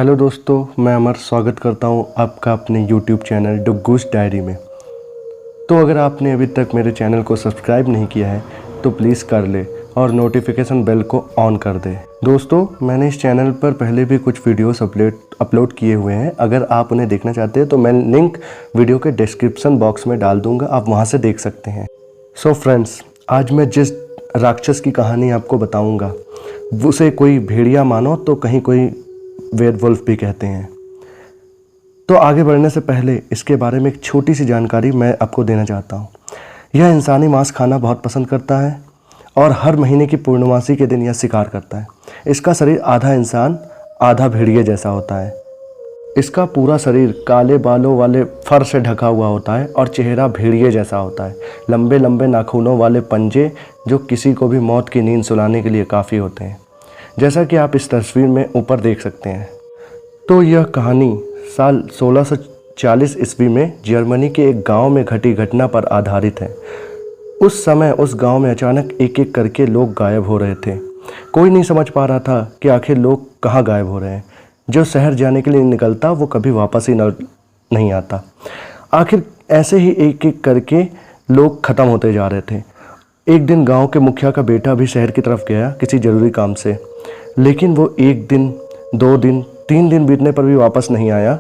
Hello दोस्तों, मैं अमर स्वागत करता हूं आपका अपने YouTube चैनल डुग्गूस डायरी में। तो अगर आपने अभी तक मेरे चैनल को सब्सक्राइब नहीं किया है तो प्लीज़ कर ले और नोटिफिकेशन बेल को ऑन कर दे। दोस्तों, मैंने इस चैनल पर पहले भी कुछ वीडियोस अपलोड किए हुए हैं। अगर आप उन्हें देखना चाहते हैं तो मैं लिंक वीडियो के डिस्क्रिप्शन बॉक्स में डाल दूँगा, आप वहाँ से देख सकते हैं। सो फ्रेंड्स, आज मैं जिस राक्षस की कहानी आपको बताऊँगा उसे कोई भेड़िया मानो तो कहीं कोई वेयरवुल्फ भी कहते हैं। तो आगे बढ़ने से पहले इसके बारे में एक छोटी सी जानकारी मैं आपको देना चाहता हूँ। यह इंसानी मांस खाना बहुत पसंद करता है और हर महीने की पूर्णमासी के दिन यह शिकार करता है। इसका शरीर आधा इंसान आधा भेड़िए जैसा होता है। इसका पूरा शरीर काले बालों वाले फर से ढका हुआ होता है और चेहरा भेड़िए जैसा होता है। लंबे लंबे नाखूनों वाले पंजे जो किसी को भी मौत की नींद सुलाने के लिए काफ़ी होते हैं, जैसा कि आप इस तस्वीर में ऊपर देख सकते हैं। तो यह कहानी साल 1640 ईस्वी में जर्मनी के एक गांव में घटी घटना पर आधारित है। उस समय उस गांव में अचानक एक एक करके लोग गायब हो रहे थे। कोई नहीं समझ पा रहा था कि आखिर लोग कहाँ गायब हो रहे हैं। जो शहर जाने के लिए निकलता वो कभी वापस ही नहीं आता। आखिर ऐसे ही एक एक करके लोग ख़त्म होते जा रहे थे। एक दिन गांव के मुखिया का बेटा भी शहर की तरफ गया किसी ज़रूरी काम से, लेकिन वो 1 दिन 2 दिन 3 दिन बीतने पर भी वापस नहीं आया।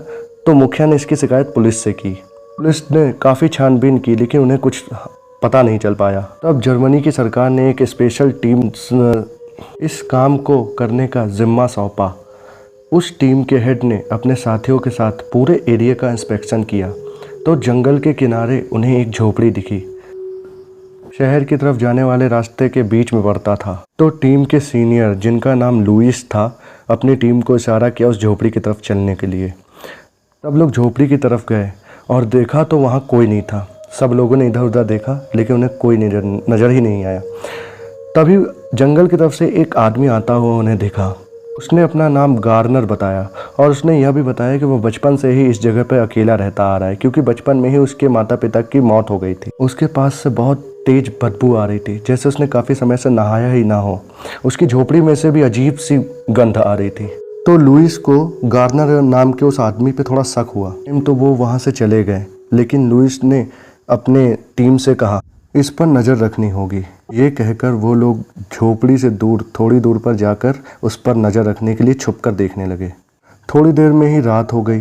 तो मुखिया ने इसकी शिकायत पुलिस से की। पुलिस ने काफ़ी छानबीन की लेकिन उन्हें कुछ पता नहीं चल पाया। तब जर्मनी की सरकार ने एक स्पेशल टीम इस काम को करने का जिम्मा सौंपा। उस टीम के हेड ने अपने साथियों के साथ पूरे एरिया का इंस्पेक्शन किया तो जंगल के किनारे उन्हें एक झोपड़ी दिखी। शहर की तरफ जाने वाले रास्ते के बीच में पड़ता था। तो टीम के सीनियर, जिनका नाम लुइस था, अपनी टीम को इशारा किया उस झोपड़ी की तरफ चलने के लिए। सब लोग झोपड़ी की तरफ गए और देखा तो वहाँ कोई नहीं था। सब लोगों ने इधर उधर देखा लेकिन उन्हें कोई नज़र ही नहीं आया। तभी जंगल की तरफ से एक आदमी आता हुआ उन्हें देखा। उसने अपना नाम गार्नर बताया और उसने यह भी बताया कि वो बचपन से ही इस जगह पर अकेला रहता आ रहा है, क्योंकि बचपन में ही उसके माता पिता की मौत हो गई थी। उसके पास से बहुत तेज बदबू आ रही थी, जैसे उसने काफ़ी समय से नहाया ही ना हो। उसकी झोपड़ी में से भी अजीब सी गंध आ रही थी। तो लुइस को गार्नर नाम के उस आदमी पे थोड़ा शक हुआ, तो वो वहाँ से चले गए। लेकिन लुइस ने अपने टीम से कहा इस पर नज़र रखनी होगी। ये कहकर वो लोग झोपड़ी से दूर थोड़ी दूर पर जाकर उस पर नज़र रखने के लिए छुपकर देखने लगे। थोड़ी देर में ही रात हो गई।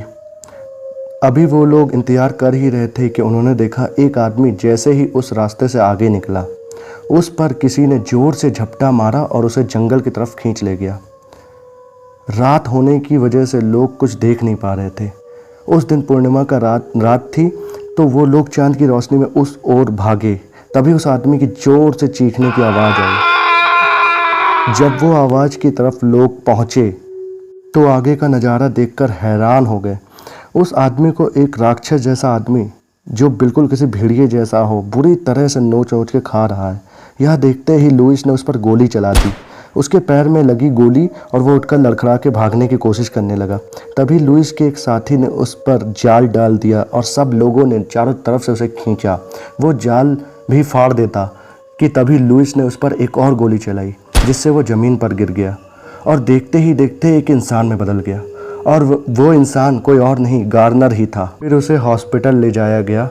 अभी वो लोग इंतज़ार कर ही रहे थे कि उन्होंने देखा एक आदमी जैसे ही उस रास्ते से आगे निकला, उस पर किसी ने ज़ोर से झपटा मारा और उसे जंगल की तरफ खींच ले गया। रात होने की वजह से लोग कुछ देख नहीं पा रहे थे। उस दिन पूर्णिमा का रात थी तो वो लोग चांद की रोशनी में उस ओर भागे। तभी उस आदमी की ज़ोर से चीखने की आवाज़ आई। जब वो आवाज़ की तरफ लोग पहुँचे तो आगे का नज़ारा देखकर हैरान हो गए। उस आदमी को एक राक्षस जैसा आदमी, जो बिल्कुल किसी भेड़िए जैसा हो, बुरी तरह से नोच नोच के खा रहा है। यह देखते ही लुइस ने उस पर गोली चला दी। उसके पैर में लगी गोली और वो उठकर लड़खड़ा के भागने की कोशिश करने लगा। तभी लुइस के एक साथी ने उस पर जाल डाल दिया और सब लोगों ने चारों तरफ से उसे खींचा। वो जाल भी फाड़ देता कि तभी लुइस ने उस पर एक और गोली चलाई, जिससे वो ज़मीन पर गिर गया और देखते ही देखते एक इंसान में बदल गया। और वो इंसान कोई और नहीं, गार्नर ही था। फिर उसे हॉस्पिटल ले जाया गया,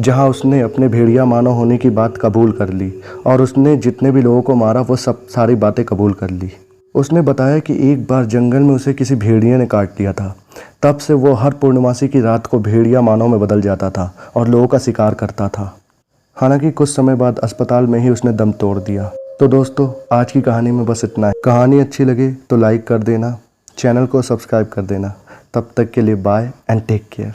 जहां उसने अपने भेड़िया मानव होने की बात कबूल कर ली और उसने जितने भी लोगों को मारा वो सब सारी बातें कबूल कर ली। उसने बताया कि एक बार जंगल में उसे किसी भेड़िए ने काट लिया था। तब से वो हर पूर्णमासी की रात को भेड़िया मानव में बदल जाता था और लोगों का शिकार करता था। हालांकि कुछ समय बाद अस्पताल में ही उसने दम तोड़ दिया। तो दोस्तों, आज की कहानी में बस इतना है। कहानी अच्छी लगे तो लाइक कर देना, चैनल को सब्सक्राइब कर देना। तब तक के लिए बाय एंड टेक केयर।